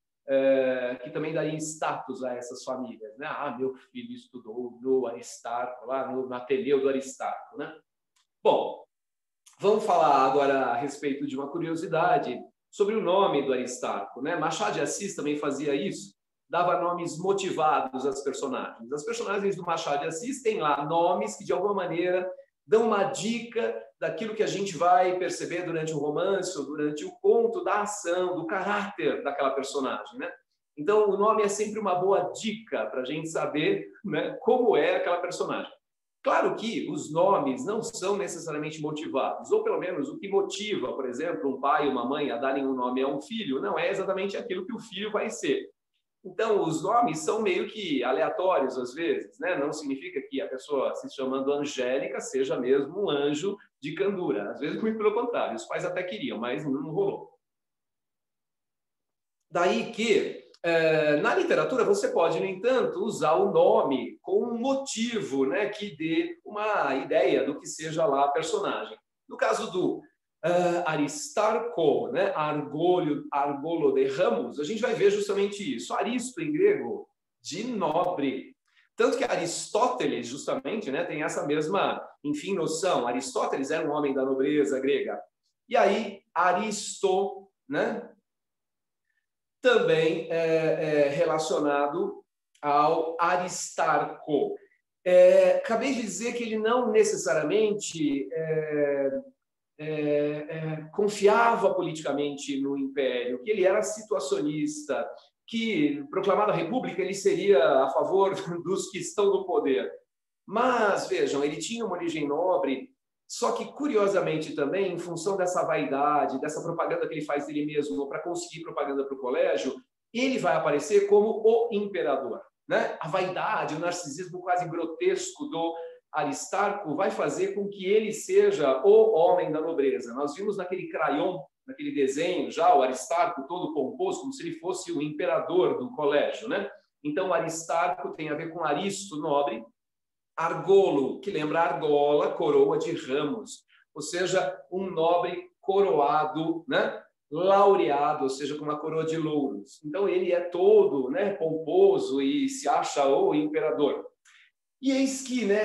que também daria status a essas famílias, né? Ah, meu filho estudou no Aristarco, lá no Ateneu do Aristarco, né? Bom, vamos falar agora a respeito de uma curiosidade sobre o nome do Aristarco, né? Machado de Assis também fazia isso, dava nomes motivados às personagens. As personagens do Machado de Assis têm lá nomes que, de alguma maneira, dão uma dica daquilo que a gente vai perceber durante o romance ou durante o conto, da ação, do caráter daquela personagem, né? Então, o nome é sempre uma boa dica para a gente saber, né, como é aquela personagem. Claro que os nomes não são necessariamente motivados, ou pelo menos o que motiva, por exemplo, um pai e uma mãe a darem um nome a um filho, não é exatamente aquilo que o filho vai ser. Então, os nomes são meio que aleatórios às vezes, né? Não significa que a pessoa se chamando Angélica seja mesmo um anjo de candura. Às vezes, muito pelo contrário, os pais até queriam, mas não rolou. Daí que, na literatura, você pode, no entanto, usar o nome com um motivo, né, que dê uma ideia do que seja lá a personagem. No caso do Aristarco, né, Argolo de Ramos, a gente vai ver justamente isso. Aristo, em grego, de nobre. Tanto que Aristóteles, justamente, né, tem essa mesma, enfim, noção. Aristóteles era um homem da nobreza grega. E aí, Aristo, né, também relacionado ao Aristarco. Acabei de dizer que ele não necessariamente confiava politicamente no Império, que ele era situacionista, que, proclamada a República, ele seria a favor dos que estão no poder. Mas, vejam, ele tinha uma origem nobre, só que, curiosamente também, em função dessa vaidade, dessa propaganda que ele faz dele mesmo para conseguir propaganda para o colégio, ele vai aparecer como o imperador, né? A vaidade, o narcisismo quase grotesco do Aristarco vai fazer com que ele seja o homem da nobreza. Nós vimos naquele crayon, naquele desenho, já o Aristarco todo pomposo, como se ele fosse o imperador do colégio, né? Então, o Aristarco tem a ver com Aristo, nobre, Argolo, que lembra argola, coroa de ramos, ou seja, um nobre coroado, né? Laureado, ou seja, com uma coroa de louros. Então, ele é todo, né, pomposo e se acha o imperador. E eis que, né,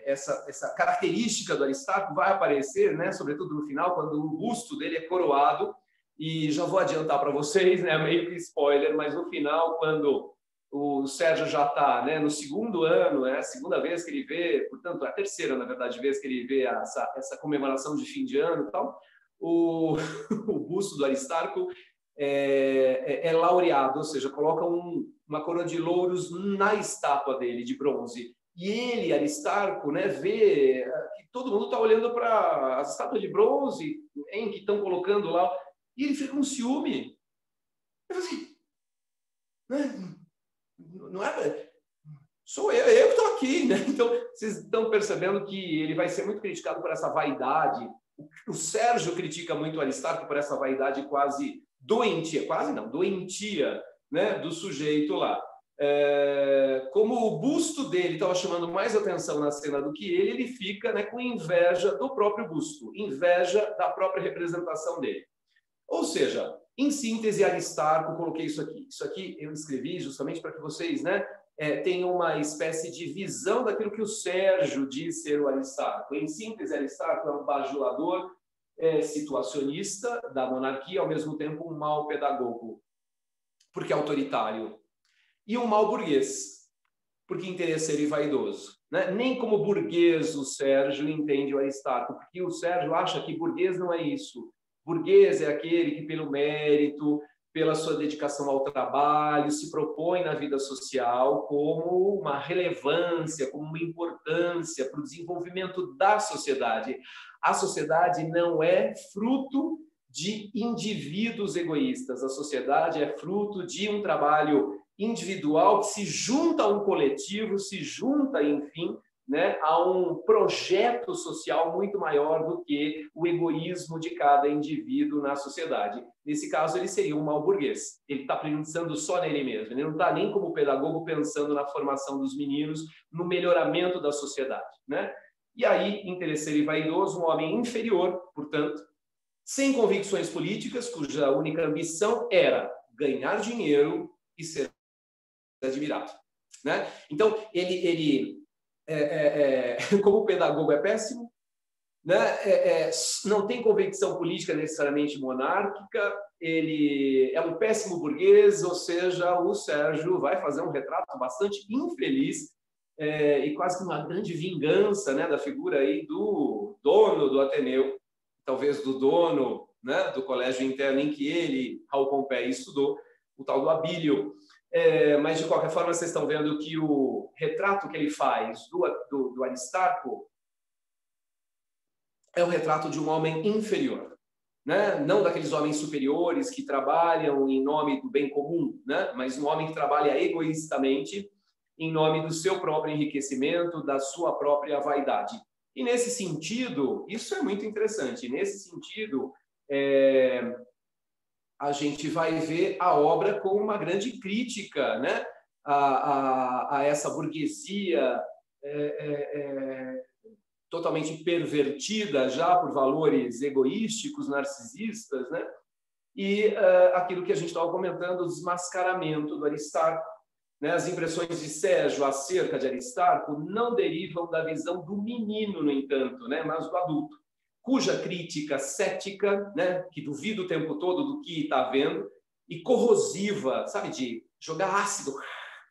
essa característica do Aristarco vai aparecer, né, sobretudo no final, quando o busto dele é coroado, e já vou adiantar para vocês, né, meio que spoiler, mas no final, quando o Sérgio já está, né, no segundo ano, é a segunda vez que ele vê, portanto, a terceira, na verdade, vez que ele vê essa comemoração de fim de ano e tal, o busto do Aristarco é laureado, ou seja, coloca uma coroa de louros na estátua dele, de bronze. E ele, Aristarco, né, vê que todo mundo está olhando para as estátuas de bronze que estão colocando lá, e ele fica com ciúme. Ele fala assim, né? Não é, sou eu que estou aqui, né? Então, vocês estão percebendo que ele vai ser muito criticado por essa vaidade. O Sérgio critica muito o Aristarco por essa vaidade quase doentia, quase não, doentia, né, do sujeito lá. Como o busto dele estava chamando mais atenção na cena do que ele fica, né, com inveja do próprio busto, inveja da própria representação dele. Ou seja, em síntese, Aristarco, coloquei isso aqui. Isso aqui eu escrevi justamente para que vocês, né, tenham uma espécie de visão daquilo que o Sérgio diz ser o Aristarco. Em síntese, Aristarco é um bajulador situacionista da monarquia, ao mesmo tempo um mau pedagogo, porque é autoritário. E um mau burguês, porque interesseiro e vaidoso. Né? Nem como burguês o Sérgio entende o Aristarco, porque o Sérgio acha que burguês não é isso. Burguês é aquele que, pelo mérito, pela sua dedicação ao trabalho, se propõe na vida social como uma relevância, como uma importância para o desenvolvimento da sociedade. A sociedade não é fruto de indivíduos egoístas. A sociedade é fruto de um trabalho individual que se junta a um coletivo, se junta, enfim, né, a um projeto social muito maior do que o egoísmo de cada indivíduo na sociedade. Nesse caso, ele seria um mau burguês. Ele está pensando só nele mesmo. Ele não está nem como pedagogo pensando na formação dos meninos, no melhoramento da sociedade. Né? E aí, interesseiro e vaidoso, um homem inferior, portanto, sem convicções políticas, cuja única ambição era ganhar dinheiro e ser admirado. Né? Então, ele como pedagogo é péssimo, né? Não tem convicção política necessariamente monárquica, ele é um péssimo burguês, ou seja, o Sérgio vai fazer um retrato bastante infeliz e quase que uma grande vingança, né, da figura aí do dono do Ateneu, talvez do dono, né, do colégio interno em que ele, Raul Pompéi, estudou, o tal do Abílio. mas, de qualquer forma, vocês estão vendo que o retrato que ele faz do Aristarco é o retrato de um homem inferior, né? Não daqueles homens superiores que trabalham em nome do bem comum, né? Mas um homem que trabalha egoístamente em nome do seu próprio enriquecimento, da sua própria vaidade. E, nesse sentido, isso é muito interessante. Nesse sentido, a gente vai ver a obra com uma grande crítica, né? a essa burguesia totalmente pervertida já por valores egoísticos, narcisistas, né? E aquilo que a gente estava comentando, o desmascaramento do Aristarco, né? As impressões de Sérgio acerca de Aristarco não derivam da visão do menino, no entanto, né? Mas do adulto, cuja crítica cética, né? Que duvida o tempo todo do que está vendo, e corrosiva, sabe, de jogar ácido,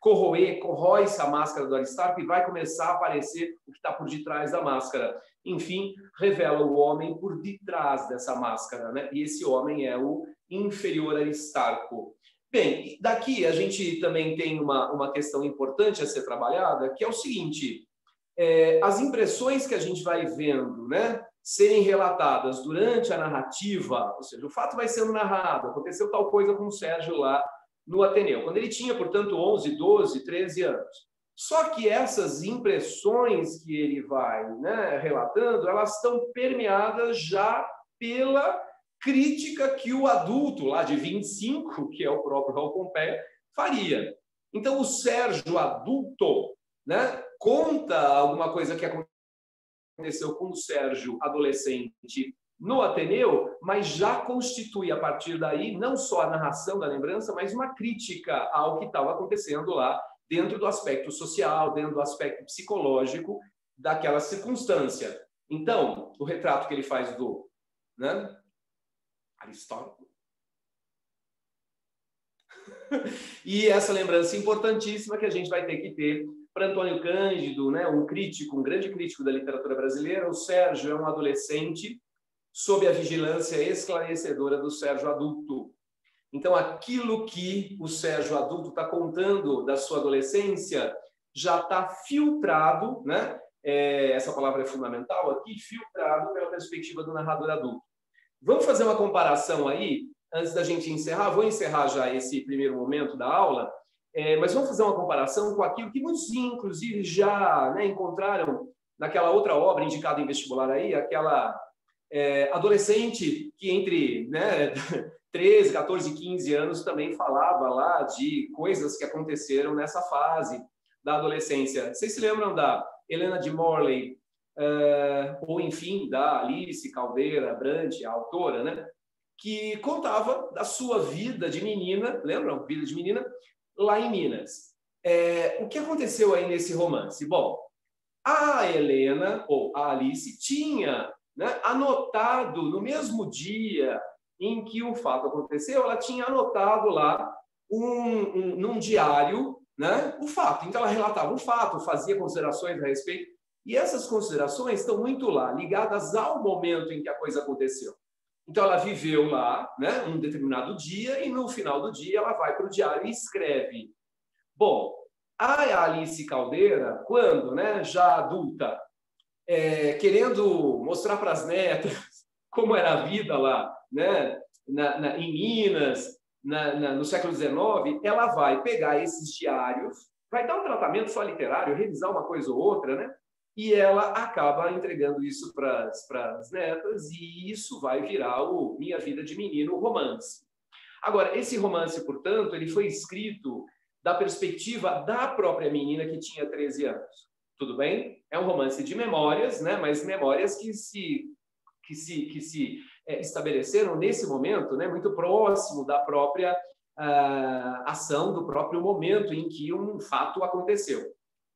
corrói essa máscara do Aristarco e vai começar a aparecer o que está por detrás da máscara. Enfim, revela o homem por detrás dessa máscara, né? E esse homem é o inferior Aristarco. Bem, daqui a gente também tem uma questão importante a ser trabalhada, que é o seguinte: as impressões que a gente vai vendo, né, serem relatadas durante a narrativa, ou seja, o fato vai sendo narrado, aconteceu tal coisa com o Sérgio lá no Ateneu, quando ele tinha, portanto, 11, 12, 13 anos. Só que essas impressões que ele vai, né, relatando, elas estão permeadas já pela crítica que o adulto lá de 25, que é o próprio Raul Pompeia, faria. Então, o Sérgio adulto, né, conta alguma coisa que aconteceu com o Sérgio adolescente no Ateneu, mas já constitui, a partir daí, não só a narração da lembrança, mas uma crítica ao que estava acontecendo lá, dentro do aspecto social, dentro do aspecto psicológico daquela circunstância. Então, o retrato que ele faz do, né, Aristóteles. E essa lembrança importantíssima que a gente vai ter que ter para Antônio Cândido, né, um grande crítico da literatura brasileira. O Sérgio é um adolescente sob a vigilância esclarecedora do Sérgio adulto. Então, aquilo que o Sérgio adulto está contando da sua adolescência já está filtrado, né? Essa palavra é fundamental aqui, filtrado pela perspectiva do narrador adulto. Vamos fazer uma comparação aí, antes da gente encerrar. Vou encerrar já esse primeiro momento da aula, mas vamos fazer uma comparação com aquilo que muitos, inclusive, já, né, encontraram naquela outra obra indicada em vestibular aí, aquela adolescente que entre, né, 13, 14, 15 anos também falava lá de coisas que aconteceram nessa fase da adolescência. Vocês se lembram da Helena de Morley, ou enfim, da Alice Caldeira Brant, a autora, né, que contava da sua vida de menina, lembram? Vida de menina, lá em Minas. O que aconteceu aí nesse romance? Bom, a Helena, ou a Alice, tinha, né, anotado no mesmo dia em que o fato aconteceu, ela tinha anotado lá num diário, né, o fato. Então, ela relatava o fato, fazia considerações a respeito, e essas considerações estão muito lá, ligadas ao momento em que a coisa aconteceu. Então, ela viveu lá, né, um determinado dia, e no final do dia ela vai para o diário e escreve. Bom, a Alice Caldeira, quando, né, já adulta, querendo mostrar para as netas como era a vida lá, né, em Minas, no século XIX, ela vai pegar esses diários, vai dar um tratamento só literário, revisar uma coisa ou outra, né, e ela acaba entregando isso para as netas, e isso vai virar o Minha Vida de Menino, o romance. Agora, esse romance, portanto, ele foi escrito da perspectiva da própria menina que tinha 13 anos. Tudo bem? É um romance de memórias, né? Mas memórias que se estabeleceram nesse momento, né? Muito próximo da própria ação, do próprio momento em que um fato aconteceu.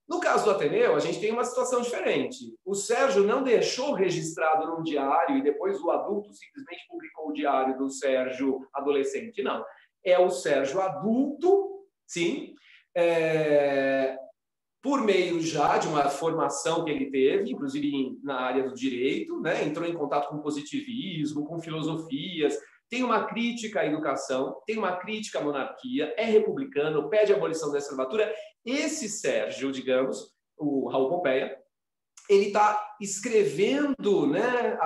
No caso do Ateneu, a gente tem uma situação diferente. O Sérgio não deixou registrado num diário e depois o adulto simplesmente publicou o diário do Sérgio adolescente. Não. É o Sérgio adulto, sim, por meio já de uma formação que ele teve, inclusive na área do direito, né? Entrou em contato com positivismo, com filosofias, tem uma crítica à educação, tem uma crítica à monarquia, é republicano, pede a abolição da escravatura. Esse Sérgio, digamos, o Raul Pompeia, ele está escrevendo, né,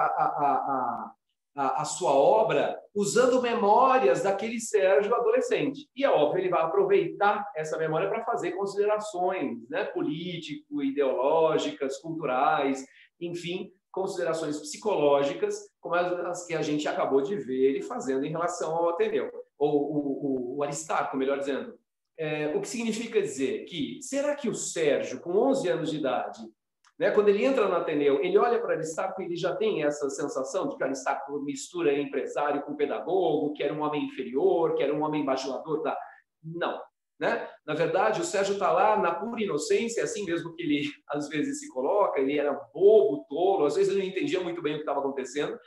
a sua obra usando memórias daquele Sérgio adolescente. E é óbvio, ele vai aproveitar essa memória para fazer considerações, né, político-ideológicas, culturais, enfim, considerações psicológicas, como as que a gente acabou de ver ele fazendo em relação ao Ateneu, ou o Aristarco, melhor dizendo. O que significa dizer que, será que o Sérgio, com 11 anos de idade, né, quando ele entra no Ateneu, ele olha para Aristarco e ele já tem essa sensação de que Aristarco mistura empresário com pedagogo, que era um homem inferior, que era um homem bajulador? Não. Né? Na verdade, o Sérgio está lá na pura inocência, assim mesmo que ele às vezes se coloca, ele era bobo, tolo, às vezes ele não entendia muito bem o que estava acontecendo.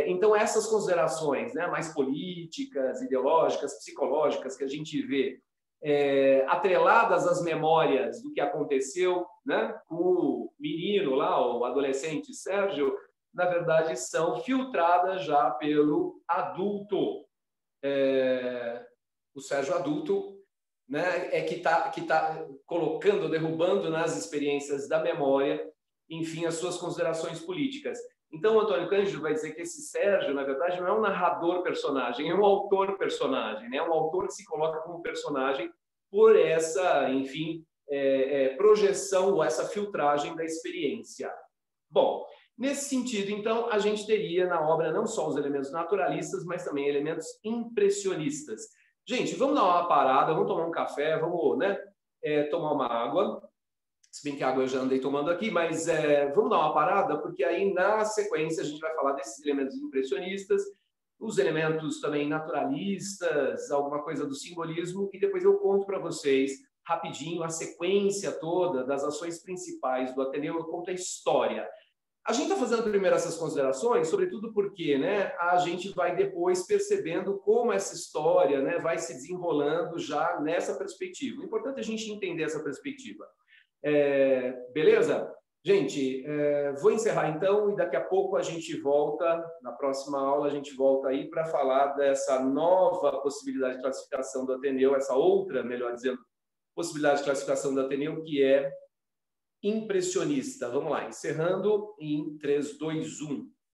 Então, essas considerações, né, mais políticas, ideológicas, psicológicas que a gente vê, atreladas às memórias do que aconteceu, né, com o menino lá, o adolescente Sérgio, na verdade, são filtradas já pelo adulto. O Sérgio adulto, né, que tá colocando, derrubando nas experiências da memória, enfim, as suas considerações políticas. Então, o Antônio Cândido vai dizer que esse Sérgio, na verdade, não é um narrador-personagem, é um autor-personagem, né? Um autor que se coloca como personagem por essa, enfim, projeção ou essa filtragem da experiência. Bom, nesse sentido, então, a gente teria na obra não só os elementos naturalistas, mas também elementos impressionistas. Gente, vamos dar uma parada, vamos tomar um café, vamos, né, tomar uma água. Se bem que a água eu já andei tomando aqui, mas vamos dar uma parada, porque aí na sequência a gente vai falar desses elementos impressionistas, os elementos também naturalistas, alguma coisa do simbolismo, e depois eu conto para vocês rapidinho a sequência toda das ações principais do Ateneu, eu conto a história. A gente está fazendo primeiro essas considerações, sobretudo porque, né, a gente vai depois percebendo como essa história, né, vai se desenrolando já nessa perspectiva. É importante a gente entender essa perspectiva. Beleza? Gente, vou encerrar então e daqui a pouco a gente volta, na próxima aula a gente volta aí para falar dessa nova possibilidade de classificação do Ateneu, essa outra, melhor dizendo, possibilidade de classificação do Ateneu, que é impressionista. Vamos lá, encerrando em 3, 2, 1.